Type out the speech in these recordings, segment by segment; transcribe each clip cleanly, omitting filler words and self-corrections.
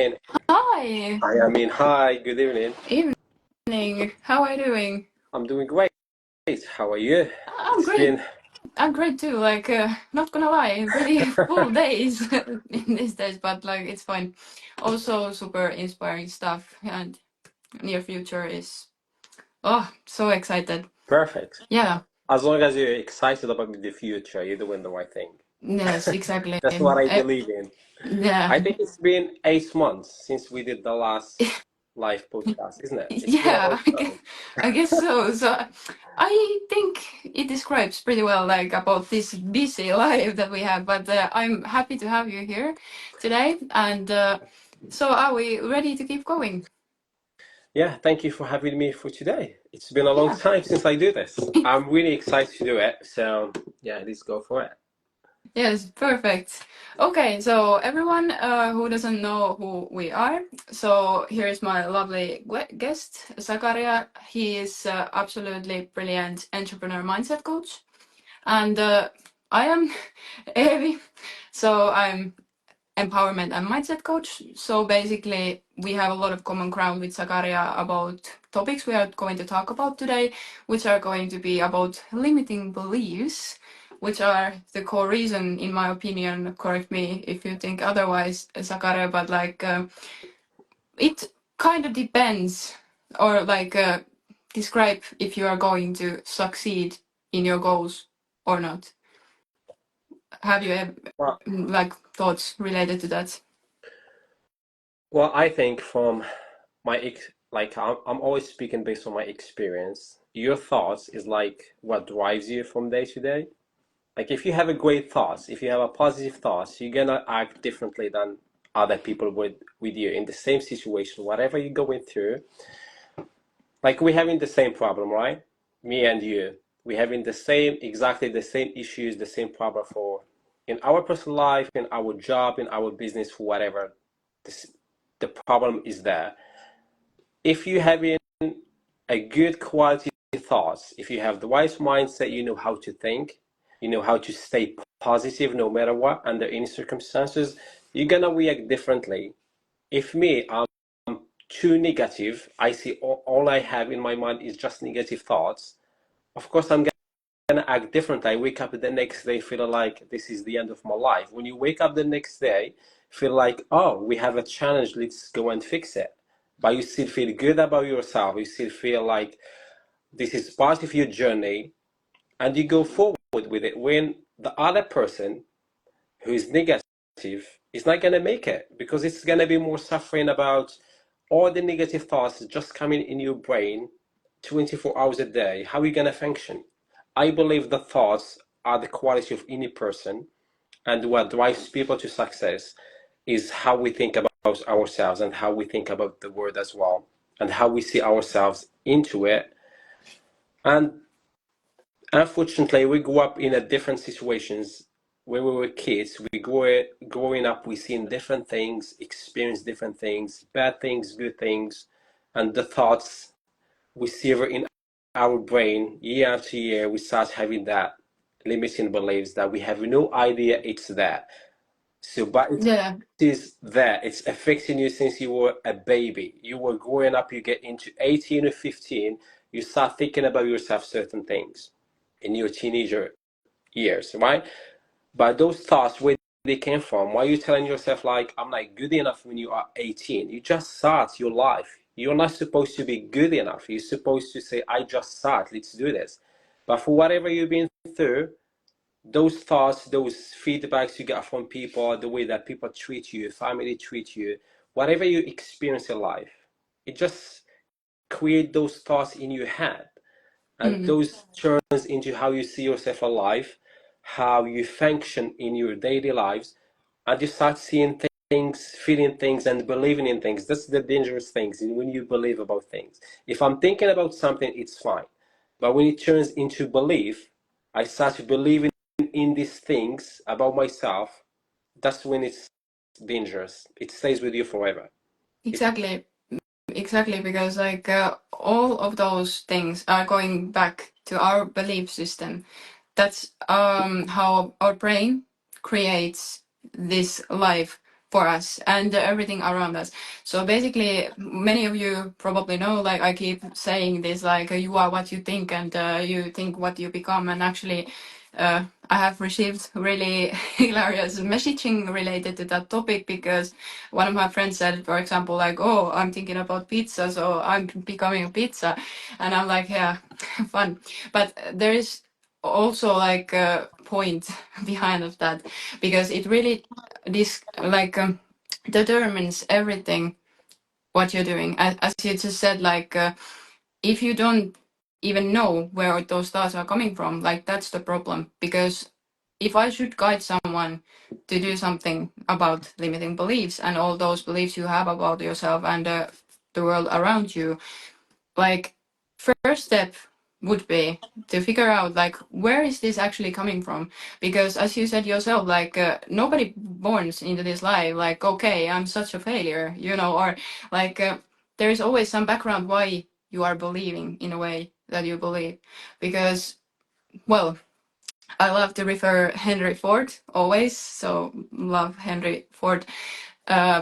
Hi, Hi, good evening. evening. How are you doing? I'm doing great. How are you? I'm It's great. been, I'm great too. Not gonna lie, pretty full days in these days, but like it's fine. Also, super inspiring stuff, and near future is so excited. perfect. Yeah, As long as you're excited about the future, you're doing the right thing. yes, exactly. That's what I believe in. Yeah, I think it's been 8 months since we did the last live podcast, isn't it? It's been a long yeah, time. I guess so. So I think it describes pretty well like about this busy life that we have. But I'm happy to have you here today. And so are we ready to keep going? Yeah, thank you for having me for today. It's been a long Yeah. time since I do this. I'm really excited to do it. So, yeah, let's go for it. Yes, perfect. Okay, so everyone who doesn't know who we are, so here's my lovely guest, Zakaria. He is absolutely brilliant entrepreneur mindset coach. And I am Eevi, so I'm empowerment and mindset coach. So basically, we have a lot of common ground with Zakaria about topics we are going to talk about today, which are going to be about limiting beliefs, which are the core reason, in my opinion. Correct me if you think otherwise, Zakaria, but it kind of depends, or describe if you are going to succeed in your goals or not. Have you Well, like thoughts related to that? well, I think from my I'm always speaking based on my experience. Your thoughts is like what drives you from day to day. Like if you have a great thoughts, if you have a positive thoughts, you're gonna act differently than other people would with you in the same situation, whatever you're going through. Like we having the same problem, right? Me and you, we having the same, exactly the same issues, the same problem for in our personal life, in our job, in our business, whatever. This, the problem is there. If you having a good quality thoughts, if you have the right mindset, you know how to think, you know how to stay positive no matter what, under any circumstances, you're gonna react differently. If me, I'm too negative, I see all I have in my mind is just negative thoughts, of course I'm gonna act different. I wake up the next day feeling like this is the end of my life. When you wake up the next day, feel like, oh, we have a challenge, let's go and fix it. But you still feel good about yourself. You still feel like this is part of your journey, and you go forward with it. When the other person who is negative is not gonna make it because it's gonna be more suffering about all the negative thoughts just coming in your brain 24 hours a day. How are you gonna function? I believe the thoughts are the quality of any person, and what drives people to success is how we think about ourselves and how we think about the world as well, and how we see ourselves into it. And unfortunately, we grew up in a different situations. When we were kids, growing up, we seen different things, experience different things, bad things, good things, and the thoughts we sever in our brain year after year. We start having that limiting beliefs that we have no idea it's there. So, but it Yeah, is there. It's affecting you since you were a baby. You were growing up. You get into 18 or 15. You start thinking about yourself certain things in your teenager years, right? But those thoughts, where they came from? Why are you telling yourself like I'm not good enough when you are 18? You just start your life. You're not supposed to be good enough. You're supposed to say, I just start, let's do this. But for whatever you've been through, those thoughts, those feedbacks you get from people, the way that people treat you, family treat you, whatever you experience in life, it just create those thoughts in your head, and mm, those turns into how you see yourself alive, how you function in your daily lives, and you start seeing things, feeling things, and believing in things. That's the dangerous things when you believe about things. If I'm thinking about something, it's fine, but when it turns into belief, I start believing in these things about myself. That's when it's dangerous. It stays with you forever. It, exactly, exactly. Because all of those things are going back to our belief system. That's how our brain creates this life for us and everything around us. So basically, many of you probably know, like I keep saying this, like you are what you think and you think what you become. And actually, I have received really hilarious messaging related to that topic because one of my friends said, for example, like, oh, I'm thinking about pizza, so I'm becoming a pizza. And I'm like, yeah, fun. But there is also like a point behind of that because it really this like determines everything what you're doing. As you just said, like if you don't even know where those thoughts are coming from, like that's the problem. Because if I should guide someone to do something about limiting beliefs and all those beliefs you have about yourself and the world around you, like first step would be to figure out like where is this actually coming from, because as you said yourself, like nobody borns into this life like, okay, I'm such a failure, you know, or like there is always some background why you are believing in a way that you believe. Because, well, I love to refer Henry Ford always, so love Henry Ford,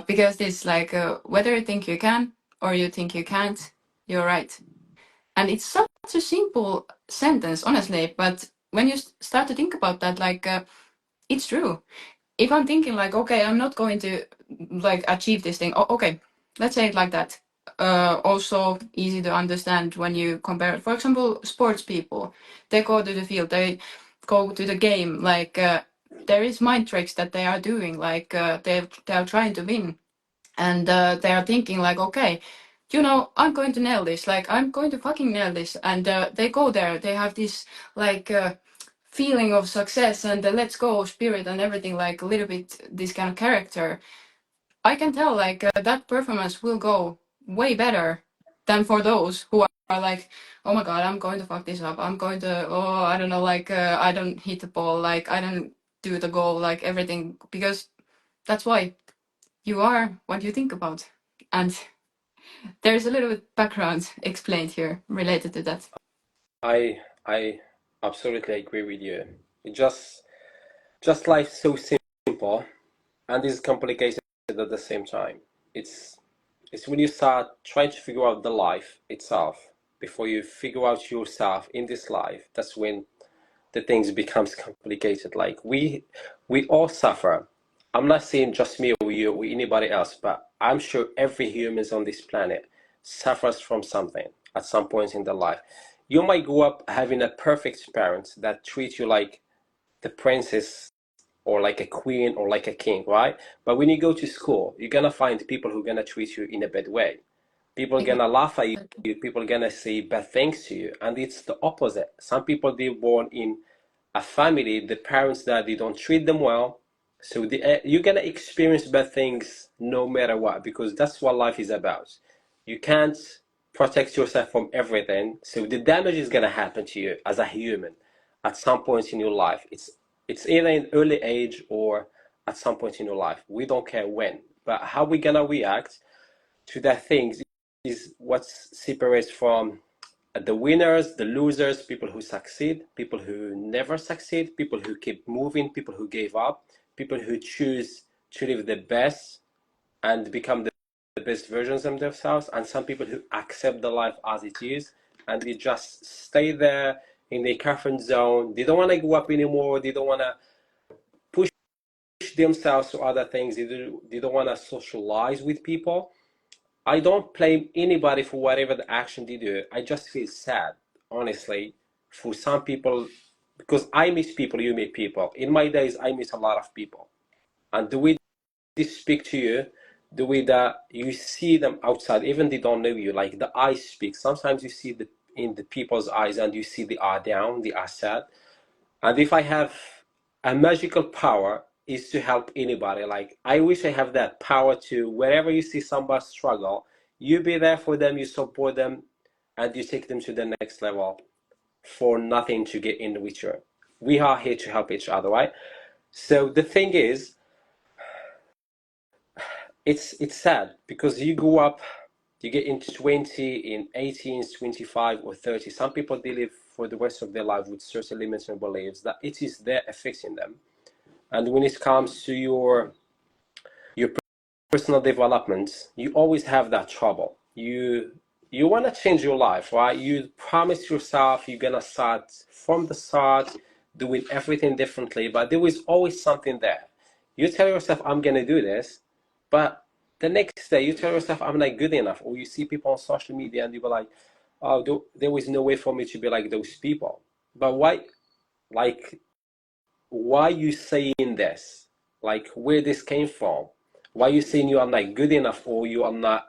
because this like whether you think you can or you think you can't, you're right. And it's such a simple sentence, honestly, but when you start to think about that, like, it's true. If I'm thinking like, okay, I'm not going to like achieve this thing. Oh, okay, let's say it like that. Also easy to understand when you compare, for example, sports people. They go to the field, they go to the game. Like, there is mind tricks that they are doing. Like, they are trying to win, and they are thinking like, okay, you know, I'm going to nail this, like I'm going to fucking nail this. And they go there, they have this like feeling of success and the let's go spirit and everything, like a little bit this kind of character. I can tell like that performance will go way better than for those who are like, oh my god, I'm going to fuck this up, I'm going to, oh, I don't know, like I don't hit the ball, like I don't do the goal, like everything. Because that's why you are what you think about. And there's a little bit background explained here related to that. I absolutely agree with you. It just life's so simple and is complicated at the same time. It's it's when you start trying to figure out the life itself before you figure out yourself in this life, that's when the things becomes complicated. Like we all suffer. I'm not saying just me or you or anybody else, but I'm sure every human on this planet suffers from something at some point in their life. You might grow up having a perfect parent that treats you like the princess or like a queen or like a king, right? But when you go to school, you're gonna find people who are gonna treat you in a bad way. People are gonna laugh at you, people are gonna say bad things to you, and it's the opposite. Some people, they're born in a family, the parents that they don't treat them well, so you're gonna experience bad things no matter what, because that's what life is about. You can't protect yourself from everything, so the damage is gonna happen to you as a human at some point in your life. It's either in early age or at some point in your life. We don't care when, but how we gonna react to that things is what separates from the winners, the losers, people who succeed, people who never succeed, people who keep moving, people who gave up, people who choose to live the best and become the best versions of themselves, and some people who accept the life as it is and they just stay there in their comfort zone. They don't want to go up anymore. They don't want to push themselves to other things. They don't want to socialize with people. I don't blame anybody for whatever the action they do. I just feel sad, honestly, for some people, because I miss people, you meet people. In my days, I miss a lot of people. And the way they speak to you, the way that you see them outside, even they don't know you, like the eyes speak. Sometimes you see in the people's eyes and you see they are down, they are sad. And if I have a magical power is to help anybody, like I wish I have that power to wherever you see somebody struggle, you be there for them, you support them, and you take them to the next level for nothing to get in return. We are here to help each other, right? So the thing is, it's sad because you grow up, you get into 20, in 18, 25 or 30. Some people, they live for the rest of their life with certain limits and beliefs that it is there affecting them. And when it comes to your personal development, you always have that trouble. You want to change your life, right? You promise yourself you're gonna start from the start, doing everything differently, but there is always something there. You tell yourself, I'm gonna do this, but the next day you tell yourself, I'm not good enough, or you see people on social media and you be like, oh, there was no way for me to be like those people. But why, like, why you saying this? Like, where this came from? Why you saying you are not good enough, or you are not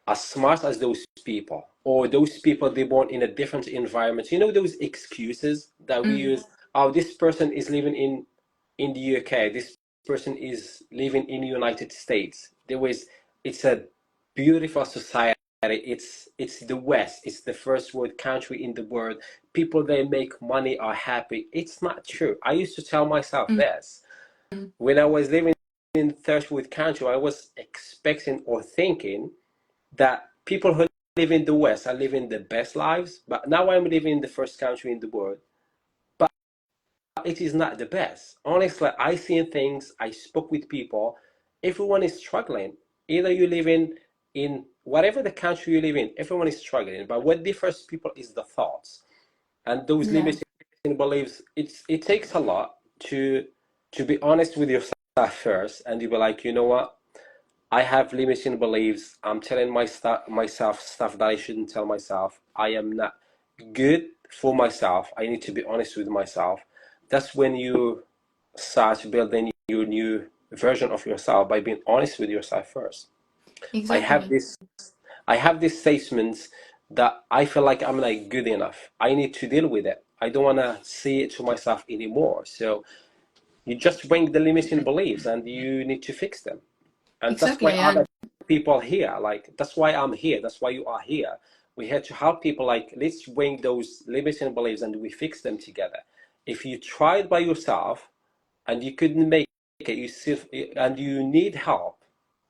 as smart as those people, or those people they born in a different environment? You know those excuses that we Mm. use. Oh, this person is living in the UK. This person is living in the United States. It's a beautiful society. It's the West. It's the first world country in the world. People they make money are happy. It's not true. I used to tell myself Mm. this when I was living in third world country. I was expecting or thinking that people who live in the West are living the best lives, but now I'm living in the first country in the world. But it is not the best. Honestly, I seen things, I spoke with people, everyone is struggling. Either you live in whatever the country you live in, everyone is struggling. But what differs people is the thoughts. And those Yeah, limiting beliefs, it takes a lot to be honest with yourself first, and you be like, you know what? I have limiting beliefs. I'm telling myself stuff that I shouldn't tell myself. I am not good for myself. I need to be honest with myself. That's when you start building your new version of yourself by being honest with yourself first. I have exactly. this I have these statements that I feel like I'm not good enough. I need to deal with it. I don't want to say it to myself anymore. So you just bring the limiting beliefs and you need to fix them. And that's why Exactly. other And people here, like that's why I'm here, that's why you are here. We had to help people, like let's bring those limiting beliefs and we fix them together. If you tried by yourself and you couldn't make it, you still, and you need help,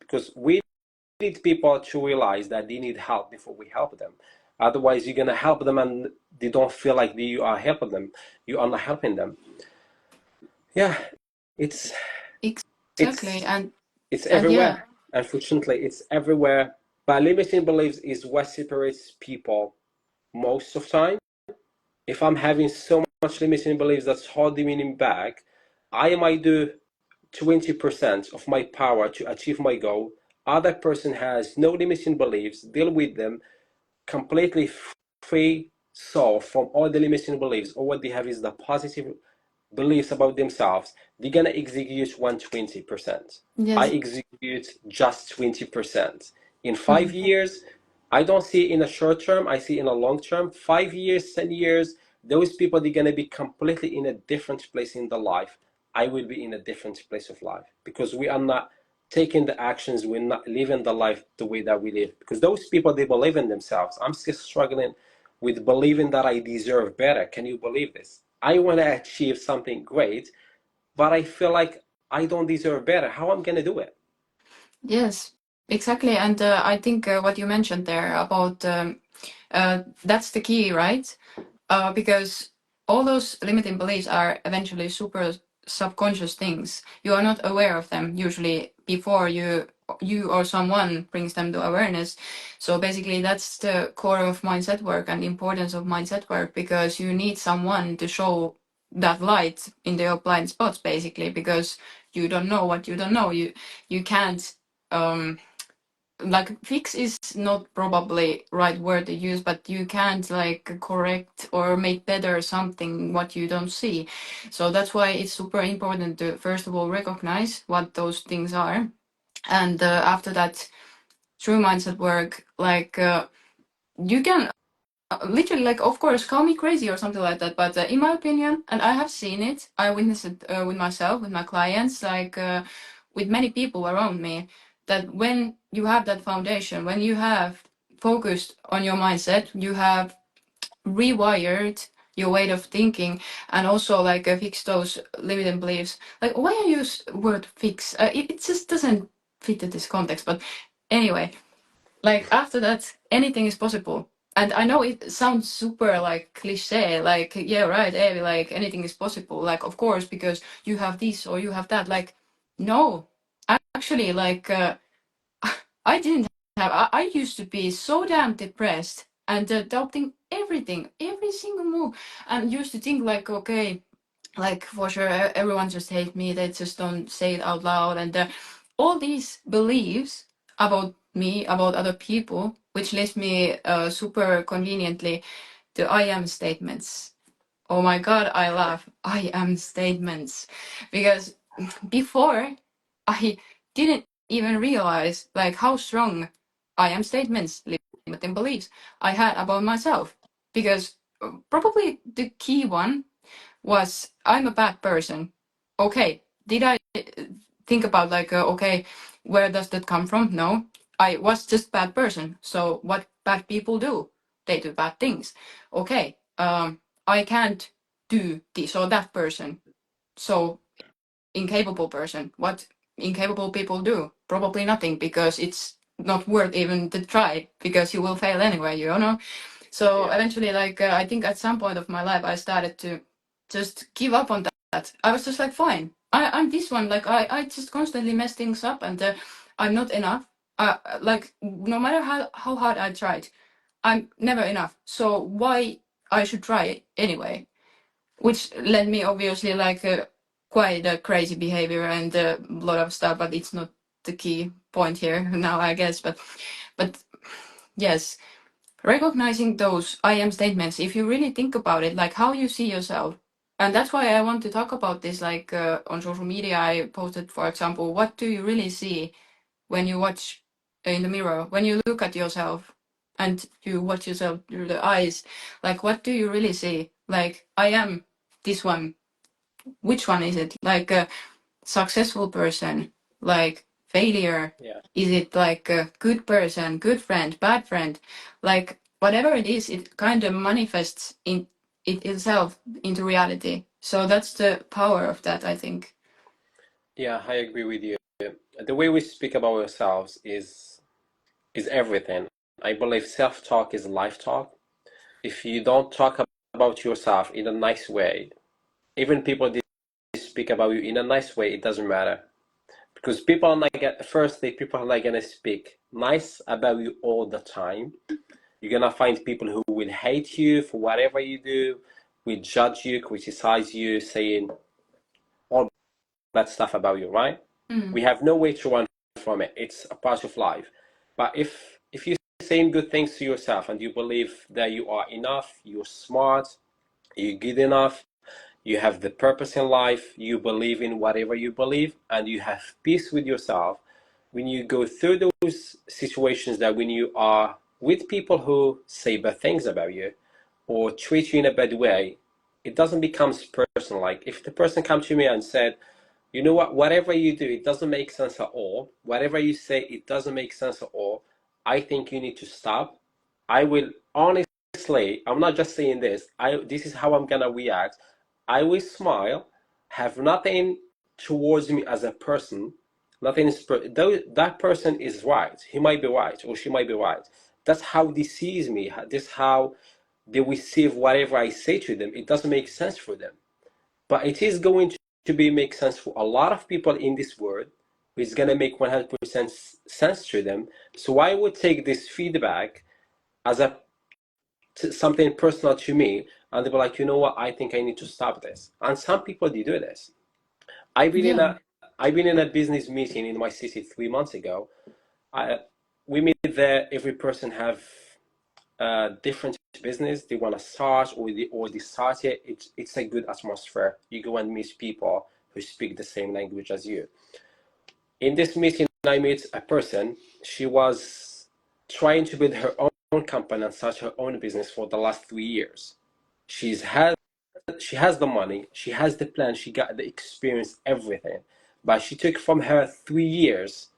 because we need people to realize that they need help before we help them. Otherwise you're going to help them and they don't feel like you are helping them, you are not helping them. Yeah, it's exactly. it's it's And everywhere. yeah, Unfortunately, it's everywhere. But limiting beliefs is what separates people most of the time. If I'm having so much limiting beliefs that's holding me back, I might do 20% of my power to achieve my goal. Other person has no limiting beliefs, deal with them completely free soul from all the limiting beliefs. All what they have is the positive beliefs about themselves. They're gonna execute 120%. I yes. execute just 20%. In five Mm. years, I don't see it in a short term, I see it in a long term. 5 years, 10 years, those people they're gonna be completely in a different place in the life. I will be in a different place of life because we are not taking the actions, we're not living the life the way that we live. Because those people they believe in themselves. I'm still struggling with believing that I deserve better. Can you believe this? I want to achieve something great, but I feel like I don't deserve better. How I'm gonna do it? Yes, exactly. And I think what you mentioned there about that's the key, right? Because all those limiting beliefs are eventually super subconscious things. You are not aware of them usually before you or someone brings them to awareness. So basically, that's the core of mindset work and the importance of mindset work, because you need someone to show that light in your blind spots, basically, because you don't know what you don't know. You can't um like fix is not probably right word to use, but you can't like correct or make better something what you don't see. So that's why it's super important to first of all recognize what those things are, and after that, through mindset work, like you can literally, like, of course, call me crazy or something like that, but in my opinion, and I have seen it, I witnessed it with myself, with my clients, like with many people around me, that when you have that foundation, when you have focused on your mindset, you have rewired your way of thinking, and also like fix those limiting beliefs. Like, why I use word fix? It just doesn't fit in this context, but anyway, like after that, anything is possible. And I know it sounds super like cliche, like yeah, right, Eevi, like anything is possible. Like of course, because you have this or you have that. Like no, actually, like I didn't have. I used to be so damn depressed and doubting everything, every single move, and used to think like, okay, like for sure everyone just hates me. They just don't say it out loud, and all these beliefs about me, about other people, which leads me super conveniently to I am statements. Oh my god, I love I am statements because before I didn't even realize like how strong I am statements, limiting beliefs I had about myself. Because probably the key one was I'm a bad person. Okay, did I think about like okay, where does that come from? No, I was just bad person. So what bad people do? They do bad things. Okay, I can't do this or that person. So incapable person. What incapable people do? Probably nothing because it's not worth even to try because you will fail anyway, you know? So Yeah. eventually, like, I think at some point of my life, I started to just give up on that. I was just like, fine, I'm this one. Like, I just constantly mess things up and I'm not enough. Like, no matter how hard I tried, I'm never enough. So why I should try it anyway? Which led me obviously like quite a crazy behavior and a lot of stuff, but it's not the key point here now, I guess. But yes, recognizing those I am statements, if you really think about it, like how you see yourself. And that's why I want to talk about this. Like on social media, I posted, for example, what do you really see when you watch in the mirror, when you look at yourself and you watch yourself through the eyes? Like, what do you really see? Like, I am this one. Which one is it? Like a successful person, like failure? Yeah. Is it like a good person, good friend, bad friend? Like whatever it is, it kind of manifests in it itself into reality. So that's the power of that, I think. Yeah, I agree with you. The way we speak about ourselves is everything. I believe self-talk is life talk. If you don't talk about yourself in a nice way, even people that speak about you in a nice way, it doesn't matter. Because people are not gonna, firstly, people are not gonna speak nice about you all the time. You're gonna find people who will hate you for whatever you do, will judge you, criticize you, saying all bad stuff about you, right? Mm, We have no way to run from it. It's a part of life. But if you're saying good things to yourself and you believe that you are enough, you're smart, you're good enough, you have the purpose in life, you believe in whatever you believe, and you have peace with yourself, when you go through those situations, that when you are with people who say bad things about you or treat you in a bad way, it doesn't become personal. Like if the person comes to me and said, you know what, whatever you do, it doesn't make sense at all. Whatever you say, it doesn't make sense at all. I think you need to stop. I will honestly, I'm not just saying this. This is how I'm gonna react. I will smile, have nothing towards me as a person. Nothing is though that person is right. He might be right or she might be right. That's how they sees me. This how they receive whatever I say to them. It doesn't make sense for them, but it is going to be make sense for a lot of people in this world. It's going to make 100% sense to them. So I would take this feedback as a something personal to me, and they be like, you know what, I think I need to stop this. And some people they do this. I've been in yeah, a I've been in a business meeting in my city 3 months ago. I we meet there. Every person have different business they want to start, or they start it. It's a good atmosphere. You go and meet people who speak the same language as you. In this meeting, I met a person. She was trying to build her own company and start her own business for the last 3 years. She has the money, she has the plan, she got the experience, everything. But she took from her 3 years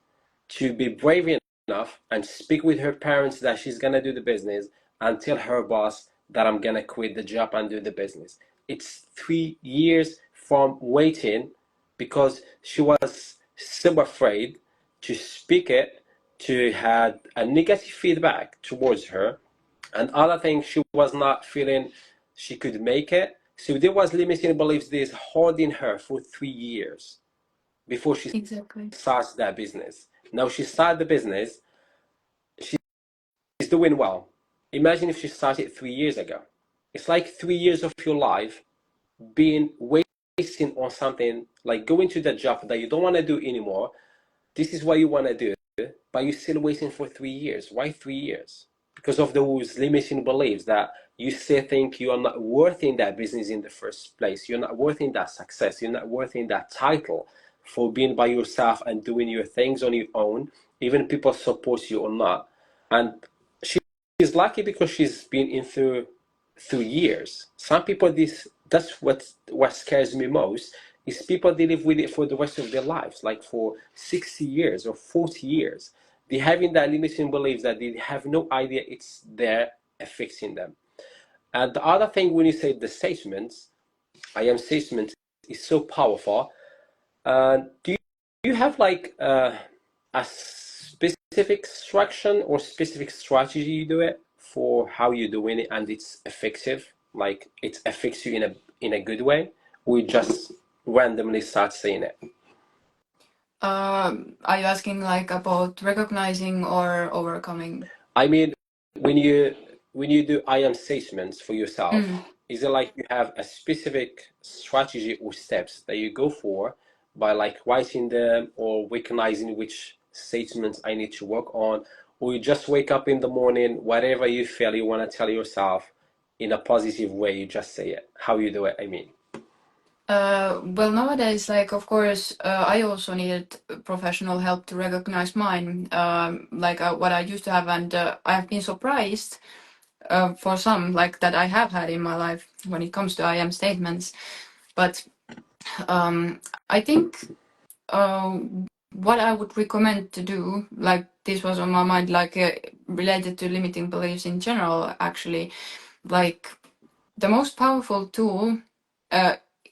to be brave enough and speak with her parents that she's gonna do the business and tell her boss that I'm gonna quit the job and do the business. It's 3 years from waiting because she was so afraid to speak it, to had a negative feedback towards her, and other things she was not feeling she could make it. So there was limiting beliefs that is holding her for 3 years before she exactly. starts that business. Now she started the business, she's doing well. Imagine if she started 3 years ago. It's like 3 years of your life being wasting on something like going to the job that you don't want to do anymore. This is what you want to do, but you're still waiting for 3 years. Why 3 years? Because of those limiting beliefs that you still think you are not worth in that business in the first place. You're not worth in that success. You're not worth in that title for being by yourself and doing your things on your own, even people support you or not. And she's lucky because she's been in through years. Some people, that's what scares me most, is people they live with it for the rest of their lives, like for 60 years or 40 years. They having that limiting beliefs that they have no idea it's there affecting them. And the other thing, when you say the statements, I am statement is so powerful. Do you have like a specific instruction or specific strategy you do it for how you're doing it and it's effective? Like it affects you in a good way, or you just randomly start saying it? Are you asking like about recognizing or overcoming? I mean, when you do I am statements for yourself, Mm. is it like you have a specific strategy or steps that you go for by like writing them or recognizing which statements I need to work on, or you just wake up in the morning, whatever you feel you want to tell yourself in a positive way, you just say it. How you do it, I mean. Well, nowadays, like, of course, I also needed professional help to recognize mine, like what I used to have, and I have been surprised for some, like, that I have had in my life when it comes to I am statements. But I think uh, what I would recommend to do, like, this was on my mind, like, related to limiting beliefs in general, actually, like, the most powerful tool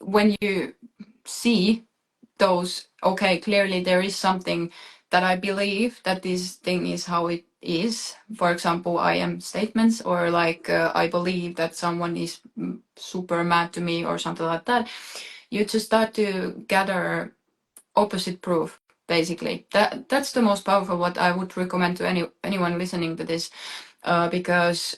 when you see those, okay, clearly there is something that I believe that this thing is how it is. For example, I am statements, or like I believe that someone is super mad to me or something like that. You just start to gather opposite proof. Basically, that's the most powerful. What I would recommend to anyone listening to this, because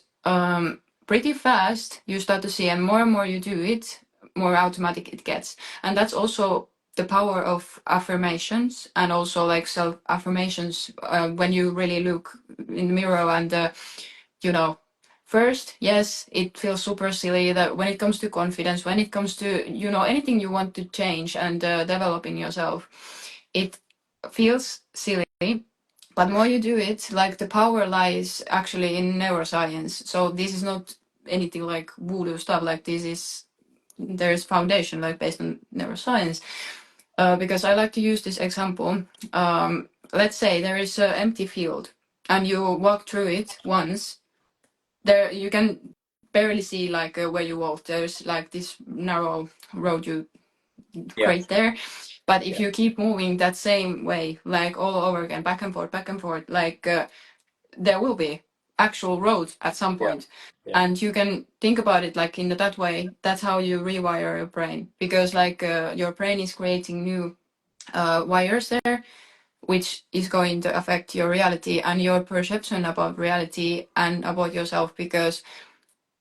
pretty fast you start to see, and more you do it, more automatic it gets. And that's also the power of affirmations, and also like self affirmations, when you really look in the mirror and you know, first, yes, it feels super silly that when it comes to confidence, when it comes to, anything you want to change and develop in yourself, it feels silly. But more you do it, like the power lies actually in neuroscience. So this is not anything like voodoo stuff. Like this is, there's foundation like based on neuroscience. Because I like to use this example. Let's say there is an empty field and you walk through it once. There you can barely see like where you walk. There's like this narrow road you Yeah, create there. But if yeah, you keep moving that same way, like all over again, back and forth, like there will be actual roads at some yeah, point. yeah, And you can think about it like in that way. That's how you rewire your brain, because like your brain is creating new wires there, which is going to affect your reality and your perception about reality and about yourself. Because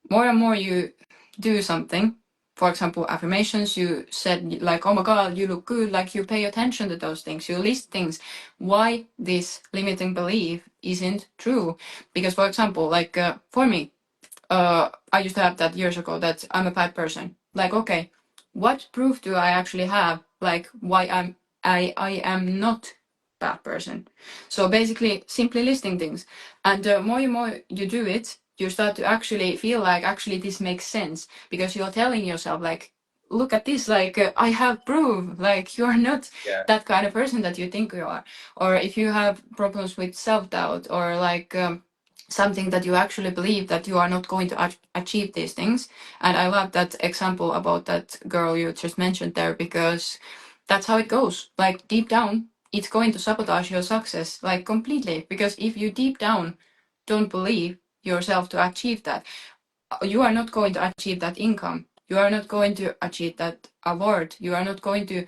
more and more you do something, for example, affirmations, you said like, oh my God, you look good, like you pay attention to those things, you list things, why this limiting belief isn't true. Because, for example, like for me, I used to have that years ago that I'm a bad person. Like, okay, what proof do I actually have? Like, why I am not bad person. So basically, simply listing things, and more and more you do it, you start to actually feel like actually this makes sense, because you're telling yourself like, look at this, like I have proof. Like you are not yeah, that kind of person that you think you are. Or if you have problems with self doubt, or like. Something that you actually believe that you are not going to achieve these things. And I love that example about that girl you just mentioned there, because that's how it goes. Like deep down, it's going to sabotage your success like completely. Because if you deep down don't believe yourself to achieve that, you are not going to achieve that income. You are not going to achieve that award. You are not going to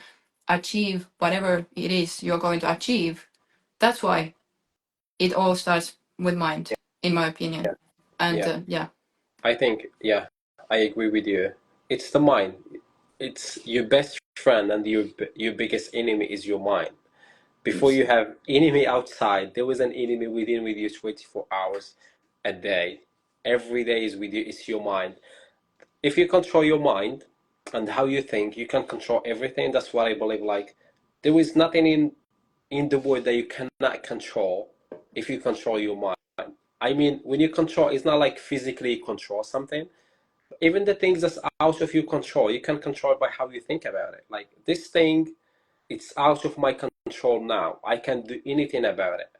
achieve whatever it is you're going to achieve. That's why it all starts with mind. in my opinion. Yeah, And yeah. yeah. I think, yeah, I agree with you. It's the mind. It's your best friend, and your biggest enemy is your mind. Before Yes. you have enemy outside, there was an enemy within with you 24 hours a day. Every day is with you. It's your mind. If you control your mind and how you think, you can control everything. That's what I believe. Like, there is nothing in the world that you cannot control if you control your mind. I mean, when you control, it's not like physically control something. Even the things that's out of your control, you can control by how you think about it. Like, this thing, it's out of my control now. I can't do anything about it.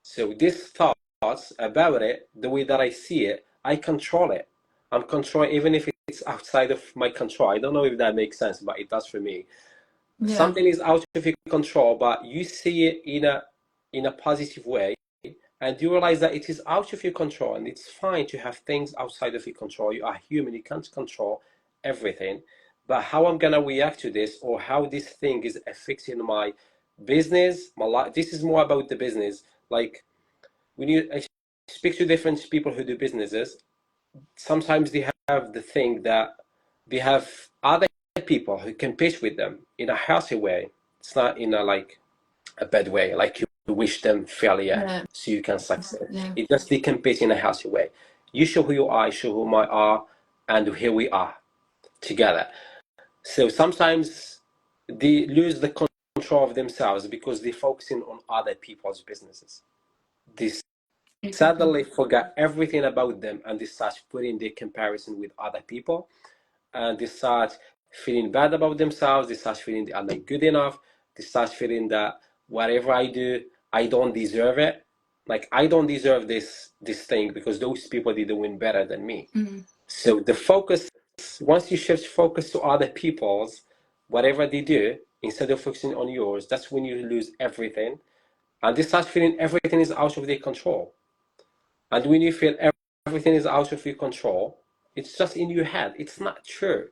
So this thoughts about it, the way that I see it, I control it. I'm controlling even if it's outside of my control. I don't know if that makes sense, but it does for me. Yeah. Something is out of your control, but you see it in a positive way, and you realize that it is out of your control, and it's fine to have things outside of your control. You are human, you can't control everything. But how I'm gonna react to this, or how this thing is affecting my business, my life, this is more about the business. Like, when you I speak to different people who do businesses, sometimes they have the thing that they have other people who compete with them in a healthy way. It's not in a like a bad way, like you wish them failure Yeah. so you can succeed. Yeah. It just they compete in a healthy way. You show who you are, I show who I are, and here we are together. So sometimes they lose the control of themselves because they're focusing on other people's businesses. They Exactly. suddenly forget everything about them, and they start putting their comparison with other people, and they start feeling bad about themselves. They start feeling they are not good enough. They start feeling that whatever I do, I don't deserve it. Like, I don't deserve this thing because those people did win better than me. Mm. So the focus, once you shift focus to other people's, whatever they do, instead of focusing on yours, that's when you lose everything. And they start feeling everything is out of their control. And when you feel everything is out of your control, it's just in your head. It's not true.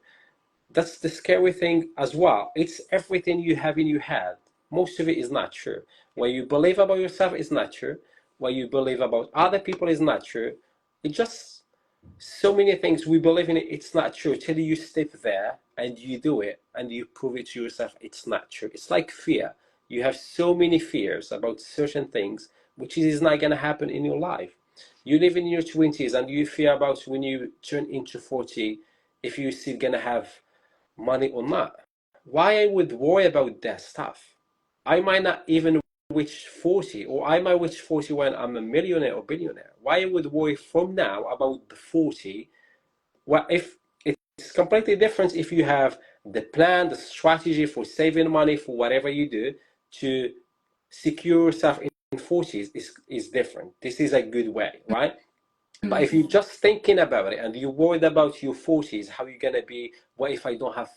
That's the scary thing as well. It's everything you have in your head. Most of it is not true. What you believe about yourself is not true. What you believe about other people is not true. It just so many things we believe in it, it's not true till you step there and you do it and you prove it to yourself it's not true. It's like fear. You have so many fears about certain things which is not going to happen in your life. You live in your 20s and you fear about when you turn into 40 if you still going to have money or not. Why I would worry about that stuff? I might not even reach 40, or I might reach 40 when I'm a millionaire or billionaire. Why I would worry from now about the 40? Well, if it's completely different if you have the plan, the strategy for saving money for whatever you do to secure yourself in 40s is different. This is a good way, right? But Mm. if you're just thinking about it and you're worried about your 40s, how you're gonna be, what if I don't have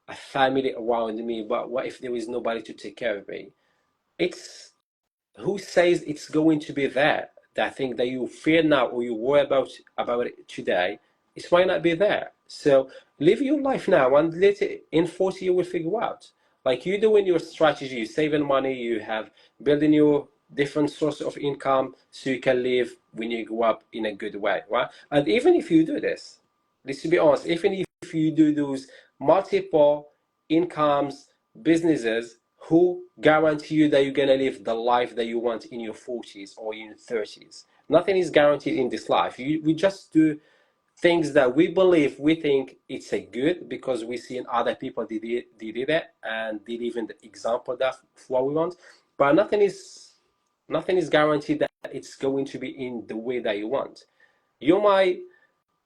a family around me? But what if there is nobody to take care of me? It's who says it's going to be there? That thing that you fear now or you worry about it today, it might not be there. So live your life now and let it in 40 you will figure out. Like, you doing your strategy, you saving money, you have building your different source of income so you can live when you grow up in a good way, right? And even if you do this, let's be honest, even if you do those multiple incomes, businesses, who guarantee you that you're gonna live the life that you want in your 40s or in your 30s? Nothing is guaranteed in this life. We just do things that we believe, we think it's a good because we see in other people they did it and they live in the example that what we want. But nothing is guaranteed that it's going to be in the way that you want. You might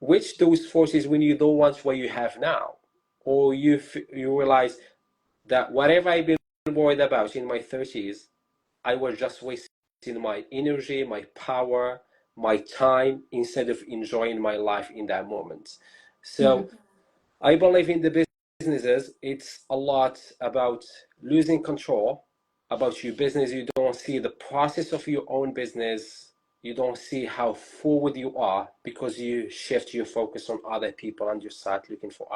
reach those 40s when you don't want what you have now, or you realize that whatever I've been worried about in my 30s, I was just wasting my energy, my power, my time instead of enjoying my life in that moment. Mm. So I believe in the businesses, it's a lot about losing control about your business. You don't see the process of your own business. You don't see how forward you are because you shift your focus on other people and you start looking for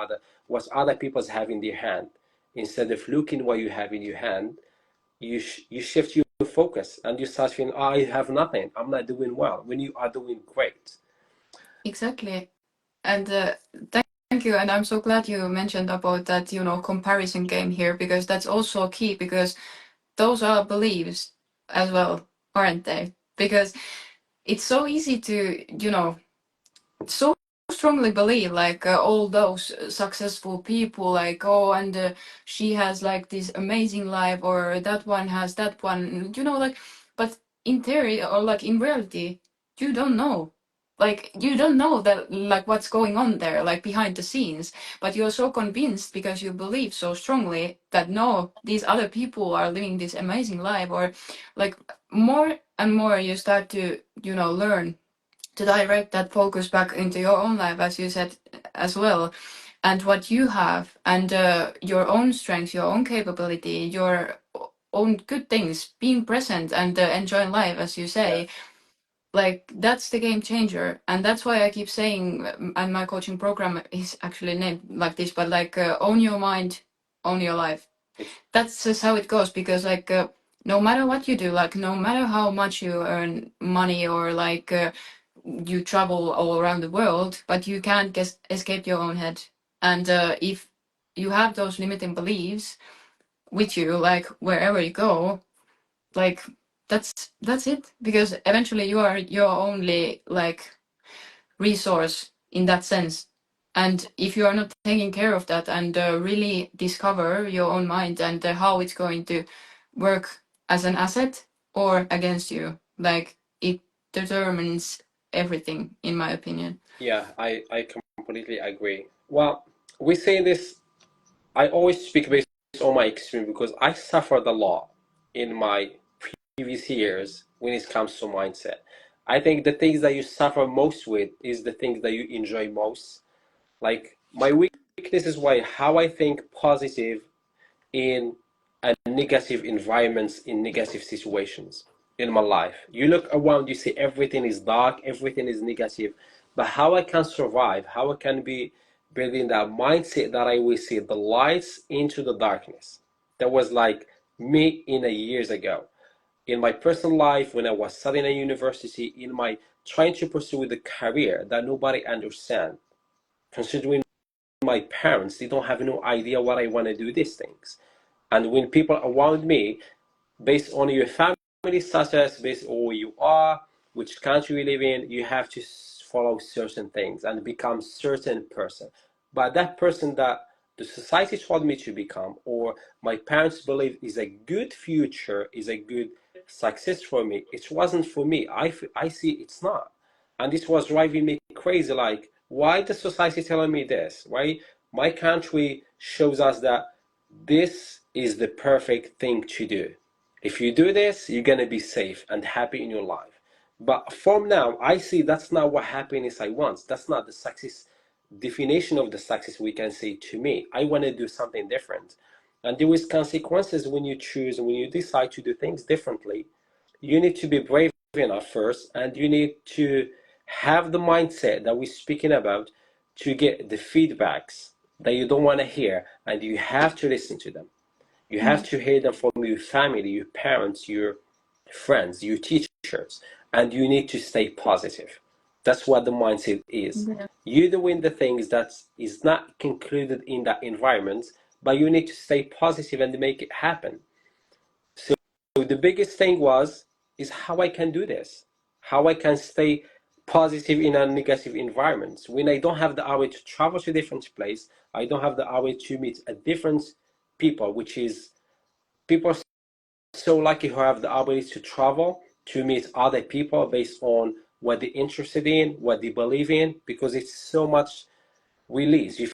what other people have in their hand. Instead of looking what you have in your hand, you shift your focus and you start feeling, oh, I have nothing, I'm not doing well, when you are doing great. Exactly. And thank you. And I'm so glad you mentioned about that, comparison game here, because that's also key, because those are beliefs as well, aren't they? Because it's so easy to, so strongly believe like all those successful people, like, oh, and she has like this amazing life, or that one has that one, like, but in theory, or like in reality, you don't know. Like, you don't know that, like, what's going on there, like behind the scenes, but you're so convinced because you believe so strongly that no, these other people are living this amazing life, or like more and more you start to, learn to direct that focus back into your own life, as you said as well, and what you have, and your own strengths, your own capability, your own good things, being present and enjoying life, as you Yeah, say. Like, that's the game changer, and that's why I keep saying, and my coaching program is actually named like this, but like, own your mind, own your life. it's That's just how it goes, because like, no matter what you do, like no matter how much you earn money, or like you travel all around the world, but you can't escape your own head. And if you have those limiting beliefs with you, like wherever you go, like that's it, because eventually you are your only like resource in that sense. And if you are not taking care of that, and really discover your own mind, and how it's going to work as an asset or against you, like, it determines everything, in my opinion. yeah, I completely agree. Well, we say this, I always speak based on my experience because I suffered a lot in my previous years when it comes to mindset. I think the things that you suffer most with is the things that you enjoy most. Like, my weakness is why how I think positive in a negative environments, in negative situations in my life. You look around, you see everything is dark, everything is negative. But how I can survive, how I can be building that mindset that I will see the lights into the darkness. That was like me in a years ago. In my personal life, when I was studying at university, in my trying to pursue the career that nobody understand, considering my parents, they don't have no idea what I want to do these things. And when people around me, based on your family status, based on who you are, which country you live in, you have to follow certain things and become certain person. But that person that the society told me to become, or my parents believe is a good future, is a good success for me, it wasn't for me. I see it's not. And this was driving me crazy. Like, why the society telling me this? Why my country shows us that this is the perfect thing to do. If you do this, you're gonna be safe and happy in your life. But from now, I see that's not what happiness I want. That's not the success definition of the success we can say to me. I want to do something different. And there is consequences when you choose, when you decide to do things differently. You need to be brave enough first, and you need to have the mindset that we're speaking about to get the feedbacks that you don't want to hear, and you have to listen to them. You have Mm. to hear them from your family, your parents, your friends, your teachers, and you need to stay positive. That's what the mindset is. Yeah. You're doing the things that is not concluded in that environment, but you need to stay positive and make it happen. So the biggest thing is how I can do this, how I can stay positive in a negative environment. When I don't have the hour to travel to different place, I don't have the hour to meet a different people, which is people so lucky who have the ability to travel to meet other people based on what they're interested in, what they believe in, because it's so much release. You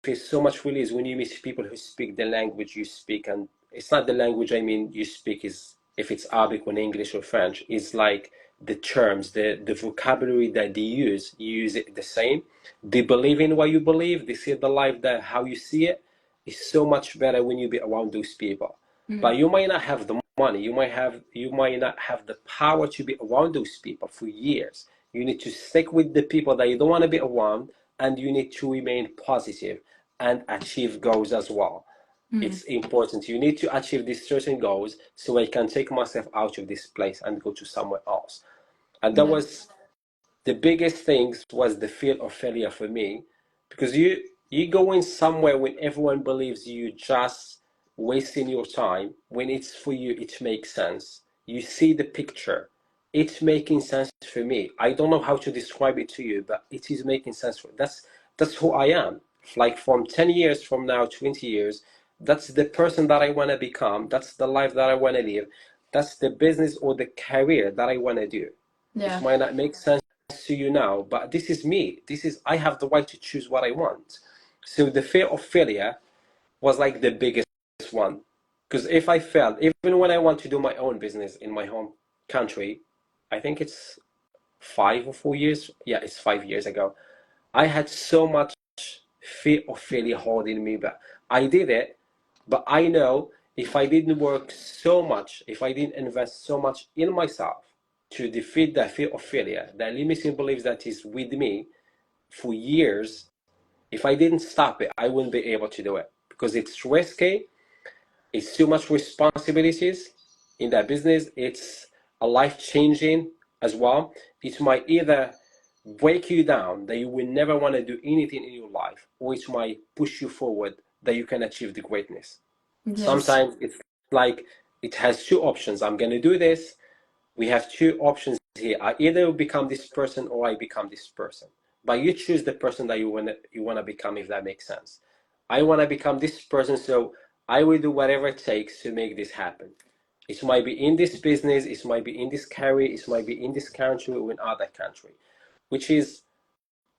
feel so much release when you meet people who speak the language you speak. And it's not the language I mean you speak is if it's Arabic or English or French. It's like the terms, the vocabulary that they use, you use it the same. They believe in what you believe. They see the life that how you see it is so much better when you be around those people. Mm. But you might not have the money. You might not have the power to be around those people for years. You need to stick with the people that you don't want to be around, and you need to remain positive and achieve goals as well. Mm. It's important. You need to achieve these certain goals so I can take myself out of this place and go to somewhere else. And that Yeah. was the biggest things was the fear of failure for me, because you go in somewhere when everyone believes you just wasting your time. When it's for you, it makes sense. You see the picture, it's making sense for me. I don't know how to describe it to you, but it is making sense for that's who I am. Like from 10 years from now, 20 years, that's the person that I want to become. That's the life that I want to live. That's the business or the career that I want to do. It Yeah. might not make sense to you now, but this is me. This is I have the right to choose what I want. So the fear of failure was like the biggest one. Because if I failed, even when I want to do my own business in my home country, I think it's 5 or 4 years. Yeah, it's 5 years ago. I had so much fear of failure holding me back. I did it, but I know if I didn't work so much, if I didn't invest so much in myself to defeat that fear of failure, that limiting beliefs that is with me for years, if I didn't stop it, I wouldn't be able to do it because it's risky. It's too much responsibilities in that business. It's a life changing as well. It might either break you down that you will never want to do anything in your life, or it might push you forward that you can achieve the greatness. Yes. Sometimes it's like it has two options. I'm going to do this. We have two options here. I either become this person or I become this person. But you choose the person that you want to become, if that makes sense. I want to become this person, so I will do whatever it takes to make this happen. It might be in this business, it might be in this career, it might be in this country or in other country, which is,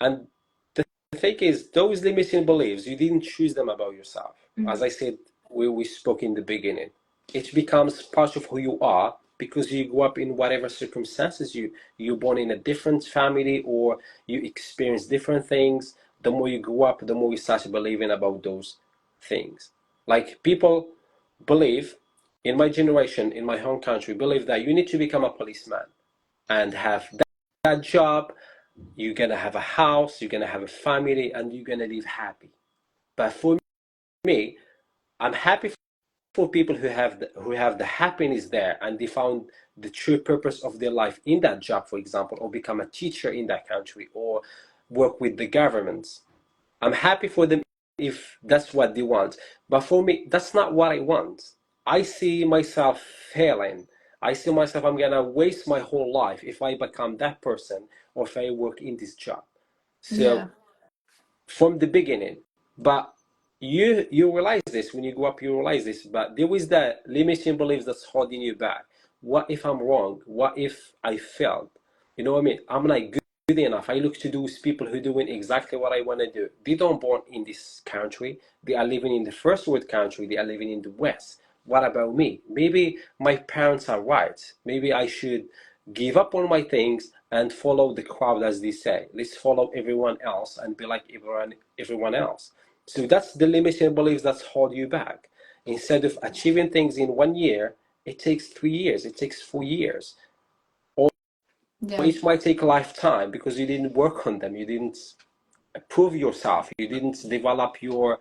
and the thing is, those limiting beliefs, you didn't choose them about yourself. Mm. As I said, we spoke in the beginning, it becomes part of who you are because you grew up in whatever circumstances you're born in a different family or you experience different things. The more you grew up, the more you start believing about those things. Like people believe in my generation, in my home country, believe that you need to become a policeman and have that job, you're gonna have a house, you're gonna have a family, and you're gonna live happy. But for me, I'm happy for people who have the happiness there and they found the true purpose of their life in that job, for example, or become a teacher in that country or work with the governments. I'm happy for them if that's what they want. But for me, that's not what I want. I see myself failing. I see myself, I'm gonna waste my whole life if I become that person or if I work in this job. Yeah. So from the beginning, but you realize this when you grow up, you realize this, but there is that limiting beliefs that's holding you back. What if I'm wrong? What if I failed? You know what I mean? I'm not good enough. I look to those people who are doing exactly what I want to do. They don't born in this country. They are living in the first world country. They are living in the West. What about me? Maybe my parents are right. Maybe I should give up on my things and follow the crowd, as they say. Let's follow everyone else and be like everyone else. So that's the limiting beliefs that hold you back. Instead of achieving things in 1 year, it takes 3 years, it takes 4 years. Or Yeah. it might take a lifetime because you didn't work on them, you didn't prove yourself, you didn't develop your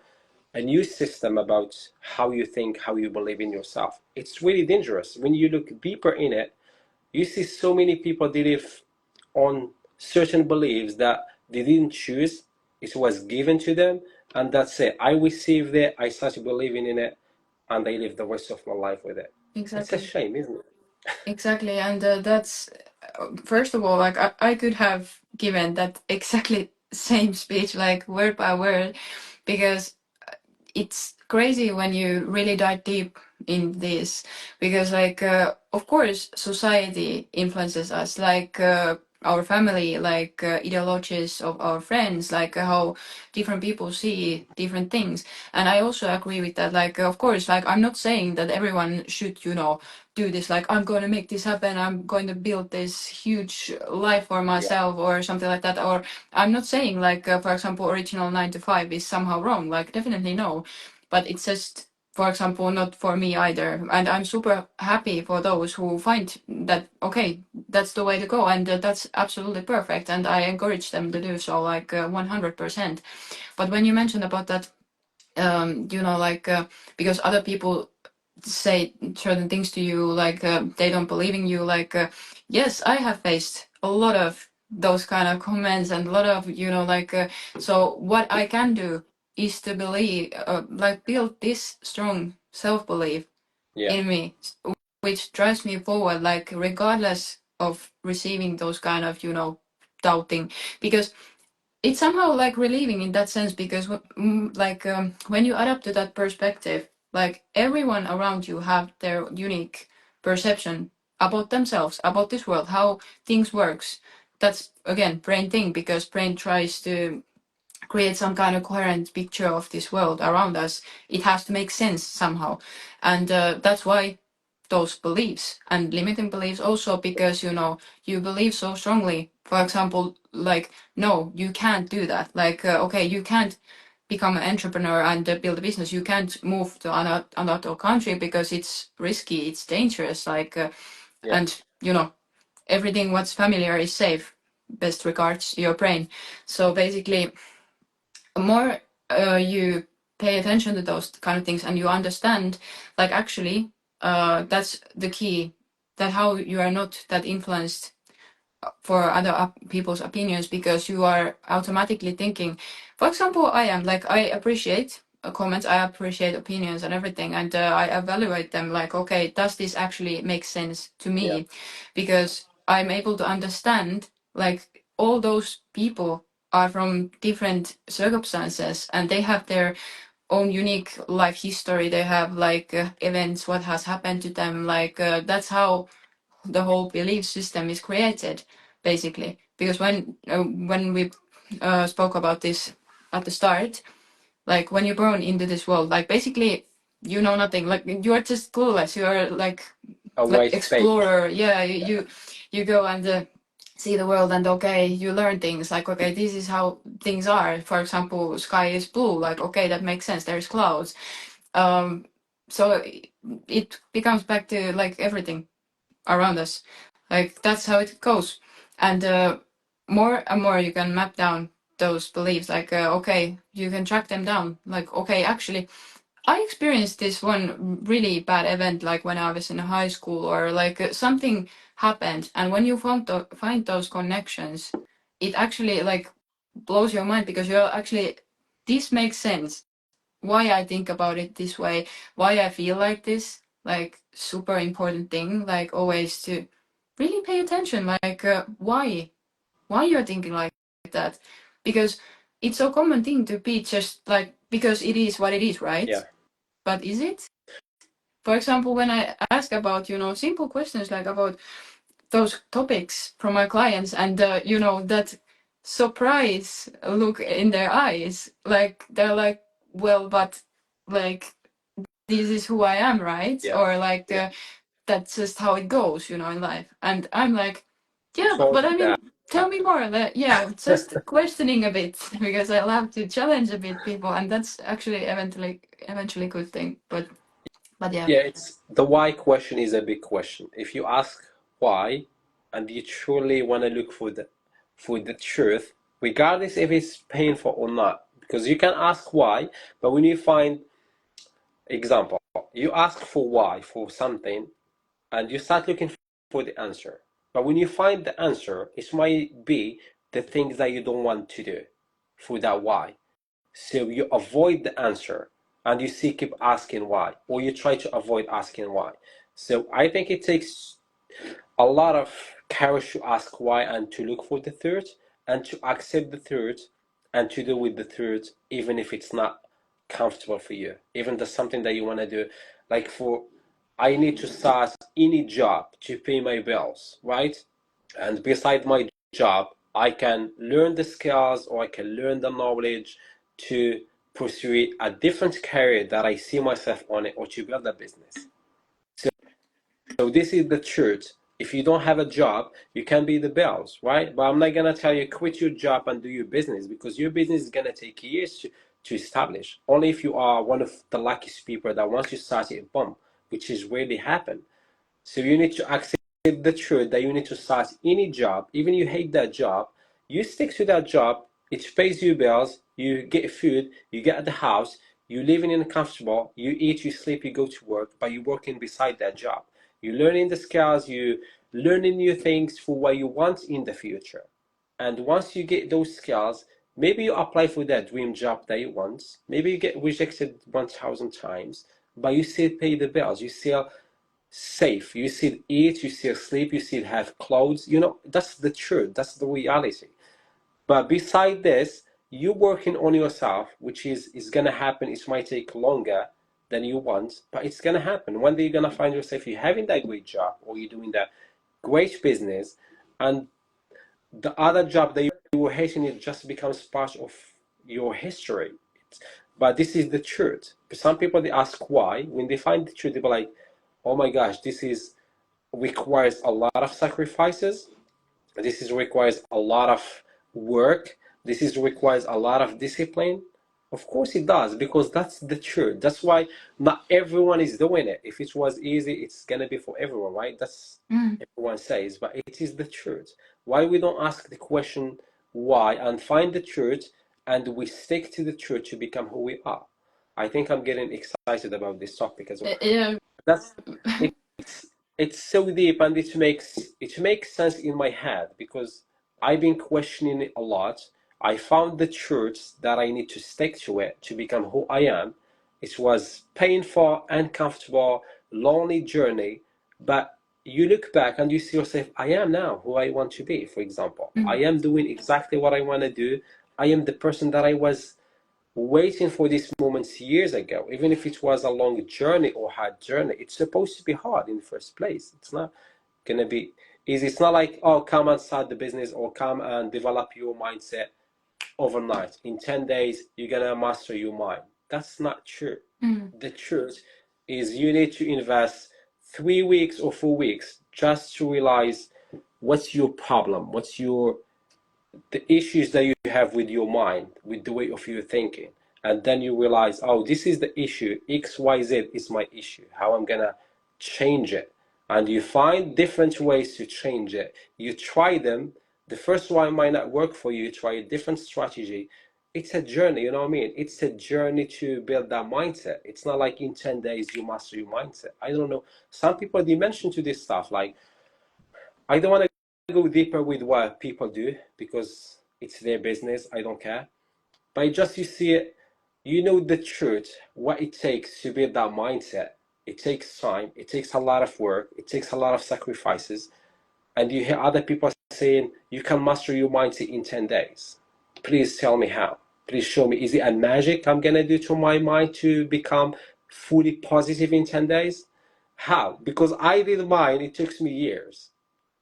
a new system about how you think, how you believe in yourself. It's really dangerous. When you look deeper in it, you see so many people they live on certain beliefs that they didn't choose. It was given to them, and that's it. I received it, I started believing in it, and I live the rest of my life with it. It's a Exactly. shame, isn't it? Exactly. And that's first of all, like I could have given that exactly same speech, like word by word, because it's crazy when you really dive deep in this, because like of course society influences us, like our family, like ideologies of our friends, like how different people see different things. And I also agree with that, like of course, like I'm not saying that everyone should, do this, like I'm going to make this happen, I'm going to build this huge life for Yeah, myself or something like that. Or I'm not saying like for example original 9 to 5 is somehow wrong, like definitely no. But it's just, for example, not for me either. And I'm super happy for those who find that, okay, that's the way to go. And that's absolutely perfect. And I encourage them to do so, like 100%. But when you mentioned about that you know, like because other people say certain things to you, like they don't believe in you. Like yes, I have faced a lot of those kind of comments and a lot of, you know, like so what I can do is to believe, like build this strong self-belief Yeah, in me, which drives me forward, like regardless of receiving those kind of, you know, doubting, because it's somehow like relieving in that sense, because like when you adapt to that perspective, like everyone around you have their unique perception about themselves, about this world, how things works. That's again brain thing, because brain tries to create some kind of coherent picture of this world around us. It has to make sense somehow, and that's why those beliefs and limiting beliefs also, because you know you believe so strongly, for example, like no, you can't do that, like okay, you can't become an entrepreneur and build a business, you can't move to another country because it's risky, it's dangerous, like yeah, and you know everything what's familiar is safe. Best regards, your brain. So basically, more you pay attention to those kind of things and you understand, like actually that's the key, that how you are not that influenced for other people's opinions, because you are automatically thinking, for example, I am like, I appreciate comments, I appreciate opinions and everything, and I evaluate them like, okay, does this actually make sense to yeah, me? Because I'm able to understand, like all those people are from different circumstances and they have their own unique life history, they have like events what has happened to them, like that's how the whole belief system is created, basically. Because when we spoke about this at the start, like when you're born into this world, like basically you know nothing, like you're just clueless, you're a like white page. explorer, yeah, you go and see the world, and okay, you learn things like, okay, this is how things are. For example, sky is blue, like okay, that makes sense, there's clouds. um so it becomes back to like everything around us. Like that's how it goes. And more and more you can map down those beliefs. Like okay, you can track them down. Like okay, actually, I experienced this one really bad event, like when I was in high school, or like something happened, and when you find those connections, it actually like blows your mind, because you're actually, this makes sense why I think about it this way, why I feel like this, like super important thing, like always to really pay attention, like why you're thinking like that, because it's a common thing to be just like, because it is what it is, Yeah, right? But is it? For example, when I ask about, you know, simple questions like about those topics from my clients, and you know, that surprise look in their eyes, like they're like, well, but like this is who I am, right? yeah, Or like yeah. that's just how it goes, you know, in life. And I'm like, yeah, but Totally I that. mean, tell me more. Yeah, just questioning a bit because I love to challenge a bit people, and that's actually eventually a good thing. But yeah. Yeah, it's the why question is a big question. If you ask why, and you truly want to look for the truth, regardless if it's painful or not, because you can ask why, but when you find example, you ask for why for something, and you start looking for the answer. But when you find the answer, it might be the things that you don't want to do for that why. So you avoid the answer and you see keep asking why, or you try to avoid asking why. So I think it takes a lot of courage to ask why and to look for the truth and to accept the truth and to do with the truth even if it's not comfortable for you. Even there's something that you want to do. Like for I need to start any job to pay my bills, right? And beside my job, I can learn the skills or I can learn the knowledge to pursue a different career that I see myself on it or to build a business. So this is the truth. If you don't have a job, you can pay the bills, right? But I'm not gonna tell you quit your job and do your business because your business is gonna take years to establish. Only if you are one of the luckiest people that once you start it, boom, which is rarely happen. So you need to accept the truth that you need to start any job, even you hate that job, you stick to that job, it pays you bills, you get food, you get the house, You living in comfortable, you eat, you sleep, you go to work, but you're working beside that job. You're learning the skills, you learning new things for what you want in the future. And once you get those skills, maybe you apply for that dream job that you want. Maybe you get rejected 1,000 times, but you still pay the bills. You still safe. You still eat, you still sleep, you still have clothes. You know, that's the truth. That's the reality. But beside this, you working on yourself, which is gonna happen. It might take longer than you want, but it's gonna happen. One day you're gonna find yourself you having that great job or you're doing that great business, and the other job that you were hating it just becomes part of your history. But this is the truth. Some people they ask why. When they find the truth, they be like, "Oh my gosh, this is requires a lot of sacrifices. This is requires a lot of work. This is requires a lot of discipline." Of course it does, because that's the truth. That's why not everyone is doing it. If it was easy, it's gonna be for everyone, right? That's Mm. everyone says, but it is the truth. Why we don't ask the question why and find the truth, and we stick to the truth to become who we are. I think I'm getting excited about this topic as well. Yeah. That's it's it's so deep, and it makes sense in my head because I've been questioning it a lot. I found the truth that I need to stick to it to become who I am. It was painful, uncomfortable, lonely journey, but you look back and you see yourself, I am now who I want to be. For example, I Mm. am doing exactly what I want to do. I am the person that I was waiting for these moments years ago. Even if it was a long journey or hard journey, it's supposed to be hard in the first place. It's not gonna be easy. It's not like, oh, come and start the business or come and develop your mindset overnight. In 10 days, you're gonna master your mind. That's not true. Mm. The truth is you need to invest 3 weeks or 4 weeks just to realize what's your problem, what's your the issues that you have with your mind, with the way of your thinking. And then you realize, oh, this is the issue. XYZ is my issue. How I'm gonna change it. And you find different ways to change it. You try them. The first one might not work for you. You try a different strategy. It's a journey, you know what I mean? It's a journey to build that mindset. It's not like in 10 days you master your mindset. I don't know. Some people they mention to this stuff like I don't want to go deeper with what people do because it's their business. I don't care. But just you see it, you know the truth, what it takes to build that mindset. It takes time. It takes a lot of work. It takes a lot of sacrifices. And you hear other people saying you can master your mindset in 10 days. Please tell me how. Please show me. Is it a magic I'm gonna do to my mind to become fully positive in 10 days? How? Because I did mine, it took me years.